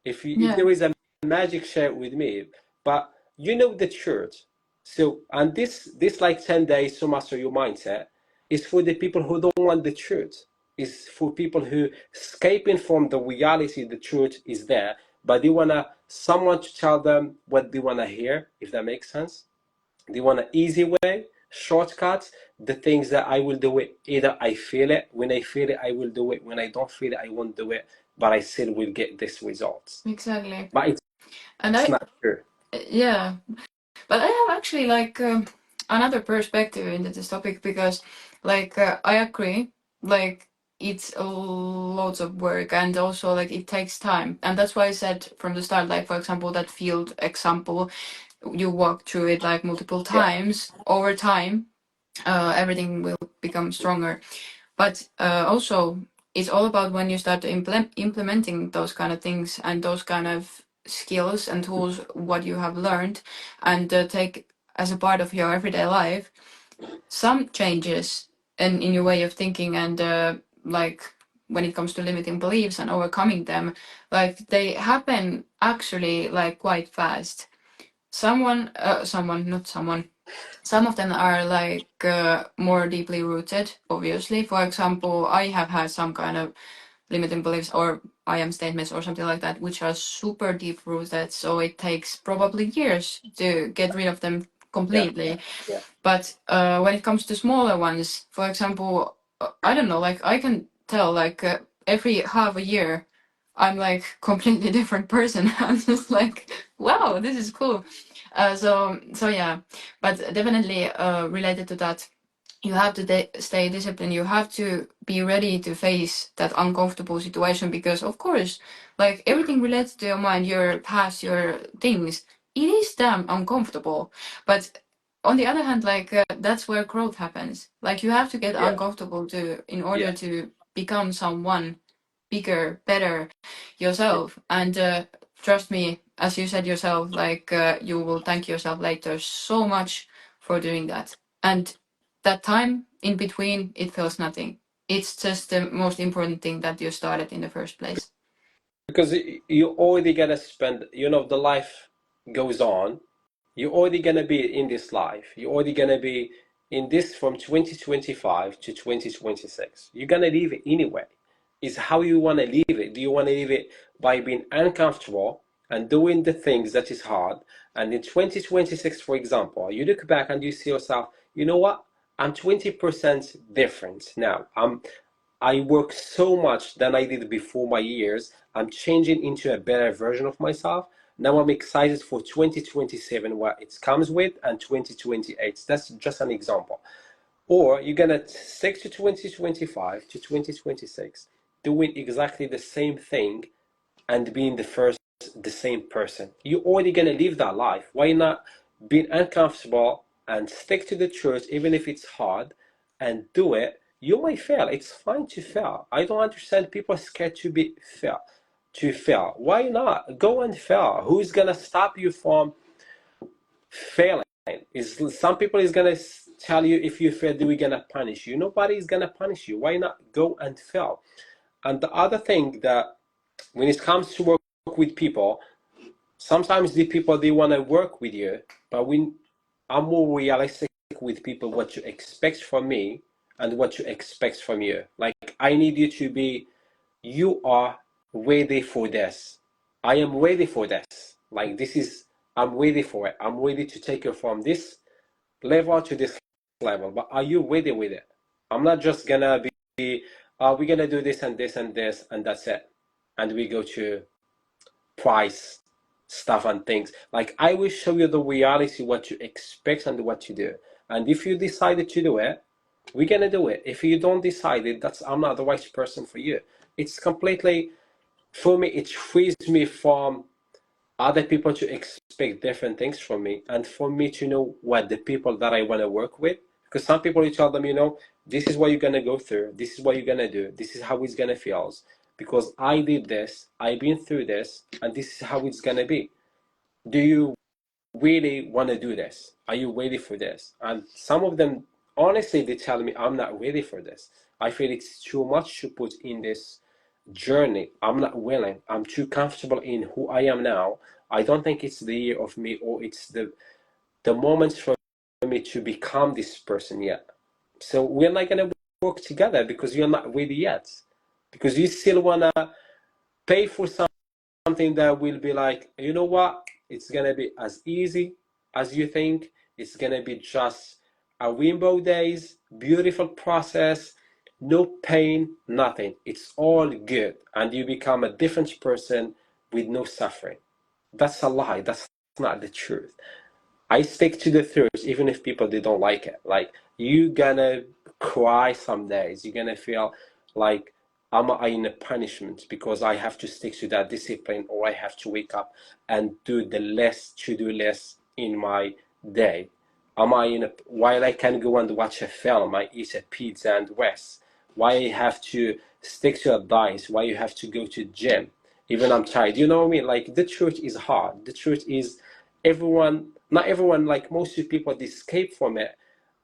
If Yeah. there is a magic share with me, but you know the truth. So and this like 10 days to master your mindset is for the people who don't want the truth. Is for people who escaping from the reality. The truth is there, but they wanna someone to tell them what they wanna hear. If that makes sense, they want an easy way, shortcuts. The things that I will do it either I feel it. When I feel it, I will do it. When I don't feel it, I won't do it. But I still will get these results. Exactly. But And it's not true. yeah, but I have actually like another perspective into this topic because, like, I agree. Like, it's a lots of work and also like it takes time, and that's why I said from the start, like for example, that field example, you walk through it like multiple Yeah, times over time. Everything will become stronger. But also, it's all about when you start implementing those kind of things and those kind of skills and tools, what you have learned, and take as a part of your everyday life. Some changes in your way of thinking and like when it comes to limiting beliefs and overcoming them, like they happen actually like quite fast. Not someone, some of them are like more deeply rooted, obviously. For example, I have had some kind of limiting beliefs or I am statements or something like that, which are super deep rooted. So it takes probably years to get rid of them yeah, completely. yeah, But when it comes to smaller ones, for example, I don't know, like I can tell like every half a year, I'm like completely different person. I'm just like, wow, this is cool. So yeah, but definitely related to that, you have to stay disciplined. You have to be ready to face that uncomfortable situation because, of course, like everything related to your mind, your past, your things, it is damn uncomfortable. But on the other hand, like that's where growth happens. Like you have to get Yeah, uncomfortable to in order yeah. to become someone bigger, better Yeah. yourself. And trust me, as you said yourself, like you will thank yourself later so much for doing that. And that time in between, it feels nothing. It's just the most important thing that you started in the first place. Because you already gonna spend, the life goes on. You're already gonna be in this life. You're already gonna be in this from 2025 to 2026. You're gonna live it anyway. It's how you wanna live it. Do you wanna live it by being uncomfortable and doing the things that is hard? And in 2026, for example, you look back and you see yourself, you know what? I'm 20% different now. I work so much than I did before my years. I'm changing into a better version of myself. Now I'm excited for 2027, what it comes with, and 2028. That's just an example. Or you're gonna stick to 2025 to 2026, doing exactly the same thing and being the same person. You're already gonna live that life. Why not being uncomfortable and stick to the truth even if it's hard and do it? You might fail. It's fine to fail. I don't understand people scared to fail. Why not? Go and fail. Who's gonna stop you from failing? Is some people is gonna tell you if you fail, we're gonna punish you. Nobody is gonna punish you. Why not go and fail? And the other thing that when it comes to work with people, sometimes the people they want to work with you, but when I'm more realistic with people, what you expect from me and what you expect from you. Like I need you to be, you are ready for this. I am ready for this. Like this is, I'm ready for it. I'm ready to take you from this level to this level. But are you ready with it? I'm not just gonna be, we're gonna do this and this and this and that's it, and we go to price stuff and things. Like I will show you the reality, what you expect and what you do. And if you decided to do it, we're gonna do it. If you don't decide it, that's I'm not the right person for you. It's completely, for me, it frees me from other people to expect different things from me, and for me to know what the people that I want to work with. Because some people, you tell them, this is what you're gonna go through, this is what you're gonna do, this is how it's gonna feel, because I did this, I've been through this, and this is how it's gonna be. Do you really want to do this? Are you ready for this? And some of them, honestly, they tell me I'm not ready for this. I feel it's too much to put in this journey. I'm not willing. I'm too comfortable in who I am now. I don't think it's the year of me, or it's the moments for me to become this person yet. So we're not gonna work together because you're not ready yet. Because you still wanna pay for something that will be like, you know what? It's gonna be as easy as you think. It's gonna be just a rainbow days, beautiful process, no pain, nothing. It's all good, and you become a different person with no suffering. That's a lie. That's not the truth. I stick to the truth, even if people they don't like it. Like you gonna cry some days. You're gonna feel like am I in a punishment because I have to stick to that discipline, or I have to wake up and do the less to-do list in my day. Am I in a, while I can go and watch a film, I eat a pizza and rest. Why I have to stick to a diet? Why you have to go to gym? Even I'm tired. You know what I mean? Like the truth is hard. The truth is everyone, not everyone, like most people, they escape from it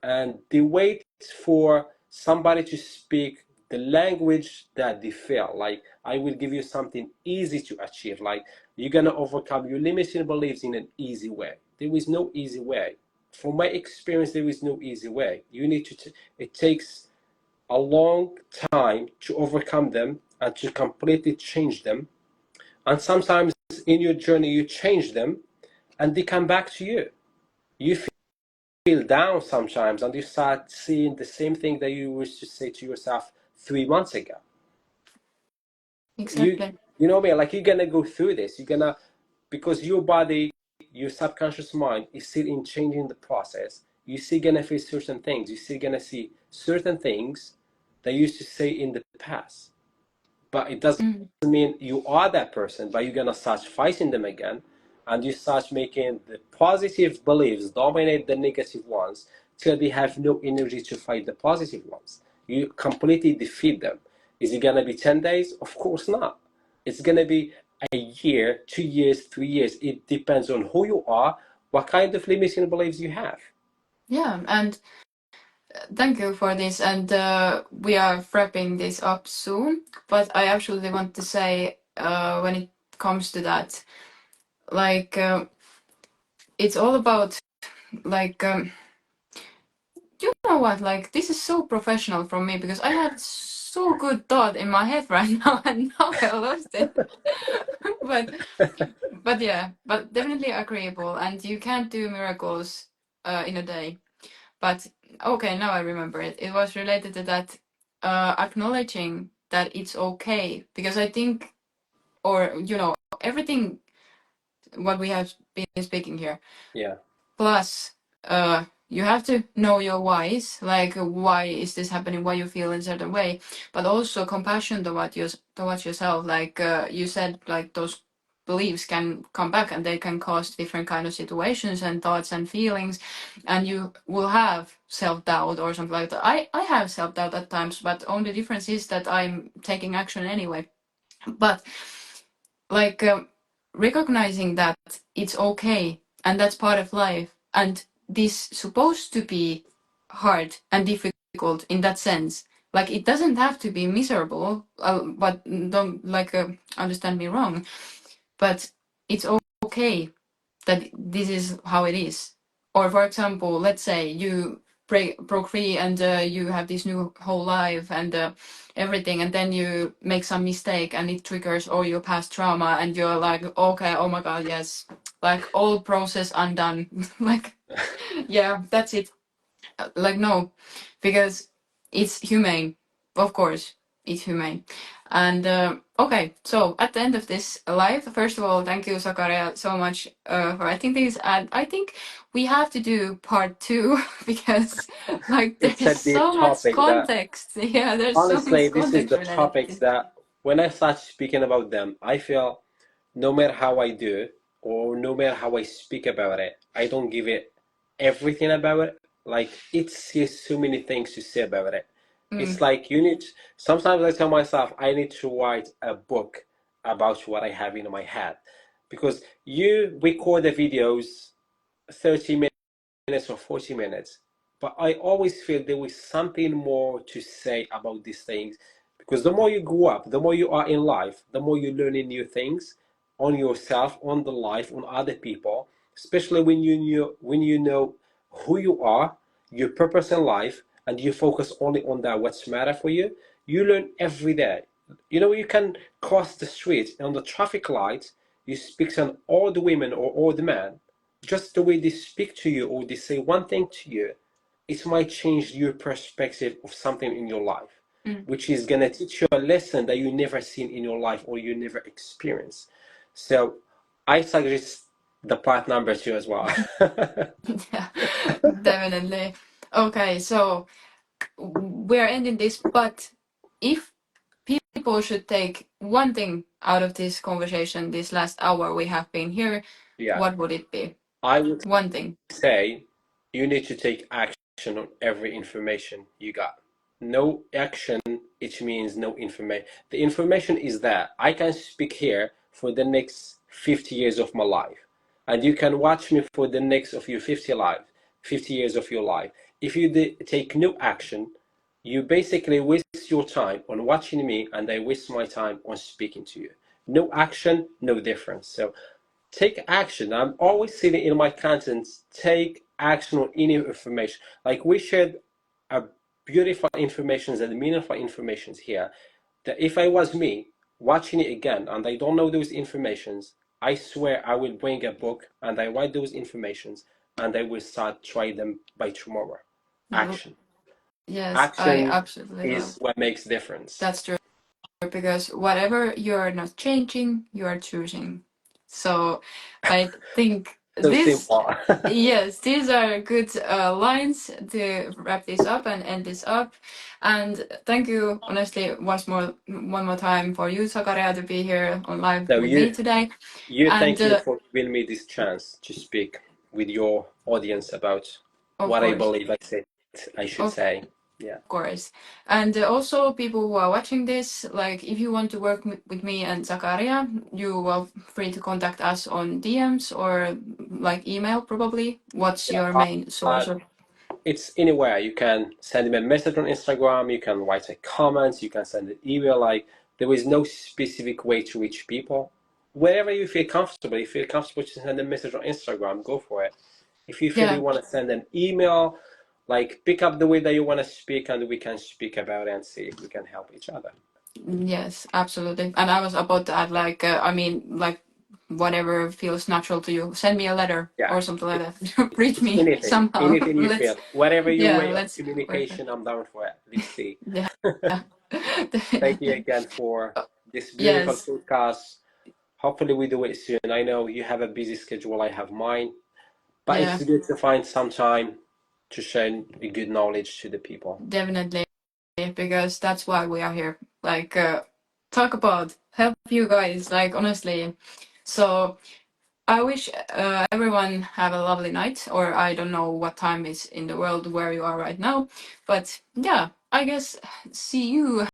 and they wait for somebody to speak the language that they feel. Like I will give you something easy to achieve. Like you're gonna overcome your limiting beliefs in an easy way. There is no easy way. From my experience, there is no easy way. You need to. It takes a long time to overcome them and to completely change them. And sometimes in your journey, you change them and they come back to you. You feel down sometimes and you start seeing the same thing that you used to say to yourself 3 months ago. You Exactly. you know what I mean? Like you're gonna go through this. You're gonna, because your body, your subconscious mind is still in changing the process. you're still gonna face certain things. You're still gonna see certain things that you used to say in the past. But it doesn't Mm. mean you are that person, but you're gonna start fighting them again, and you start making the positive beliefs dominate the negative ones till they have no energy to fight the positive ones. You completely defeat them. Is it gonna be 10 days? Of course not. It's gonna be a year, 2 years, 3 years. It depends on who you are, what kind of limiting beliefs you have. Yeah, and thank you for this. And we are wrapping this up soon. But I actually want to say, when it comes to that, like, it's all about, like, you know what? Like, this is so professional from me because I had so good thought in my head right now, and now I lost it. but yeah, but definitely agreeable. And you can't do miracles in a day. But okay, now I remember it. It was related to that, acknowledging that it's okay. Because I think, or, everything what we have been speaking here. Yeah. Plus, you have to know your whys, like why is this happening, why you feel in a certain way, but also compassion towards yourself. Like you said, like those beliefs can come back and they can cause different kind of situations and thoughts and feelings, and you will have self-doubt or something like that. I have self-doubt at times, but only difference is that I'm taking action anyway. But like, recognizing that it's okay and that's part of life, and this supposed to be hard and difficult in that sense. Like, it doesn't have to be miserable, but don't, like, understand me wrong, but it's okay that this is how it is. Or for example, let's say you broke free and you have this new whole life and everything, and then you make some mistake and it triggers all your past trauma, and you're like, okay, oh my god, yes, like all process undone. Like, yeah, that's it. Like, no, because it's humane, of course, it's humane. And okay, so at the end of this live, first of all, thank you, Sakaria, so much for writing this. And I think we have to do part two because, like, It's there's a deep so much topic that context. Yeah, there's so honestly, much this is context the related to topics this. that when I start speaking about them, I feel no matter how I do or no matter how I speak about it, I don't give it everything about it. Like, it's just so many things to say about it. It's Mm. like you need, sometimes I tell myself I need to write a book about what I have in my head. Because you record the videos 30 minutes or 40 minutes. But I always feel there was something more to say about these things because the more you grow up, the more you are in life, the more you learn new things on yourself, on the life, on other people, especially when you know who you are, your purpose in life, and you focus only on that what's matter for you. You learn every day. You know, you can cross the street on the traffic light, you speak to an old woman or old man, just the way they speak to you or they say one thing to you, it might change your perspective of something in your life, Mm. which is gonna teach you a lesson that you never seen in your life or you never experienced. So I suggest the part number two as well. Yeah, definitely. Okay, so we're ending this, but if people should take one thing out of this conversation, this last hour we have been here, Yeah, what would it be? I would One thing. say you need to take action on every information you got. No action, it means no information. The information is there. I can speak here for the next 50 years of my life, and you can watch me for the next of your 50 years of your life. If you take no action, you basically waste your time on watching me, and I waste my time on speaking to you. No action, no difference. So take action. I'm always saying in my contents, take action on any information. Like we shared a beautiful information and meaningful information here. That if I was me watching it again and I don't know those informations, I swear I will bring a book and I write those informations and I will start try them by tomorrow. Action. Yes, I Action absolutely is love. what makes difference. That's true, because whatever you're not changing, you are choosing. So I think So this, simple. yes, these are good lines to wrap this up and end this up. And thank you, honestly, one more time for you, Sakaria, to be here on live So with me today. And thank you for giving me this chance to speak with your audience about of what I course, believe I should of say. Yeah. course. And also, people who are watching this, like if you want to work with me and Zakaria, you are free to contact us on DMs or like email, probably. What's Yeah. your main source of? It's anywhere. You can send me a message on Instagram, you can write a comment, you can send an email. Like there is no specific way to reach people. Wherever you feel comfortable, if you feel comfortable to send a message on Instagram, go for it. If you feel you Yeah, want to send an email, like pick up the way that you want to speak and we can speak about it and see if we can help each other. yes, absolutely. And I was about to add, like, I mean, like, whatever feels natural to you, send me a letter Yeah. or something like that. Reach It's me somehow. anything you Let's, feel. Whatever your yeah, way of let's work it. communication, I'm down for it. Let's see. Yeah. Thank you again for this beautiful Yes, podcast. Hopefully we do it soon. I know you have a busy schedule, I have mine, but yeah, it's good to find some time to share a good knowledge to the people. definitely. Because that's why we are here. Like, talk about, help you guys, like, honestly. So, I wish everyone have a lovely night, or I don't know what time is in the world where you are right now, but yeah, I guess see you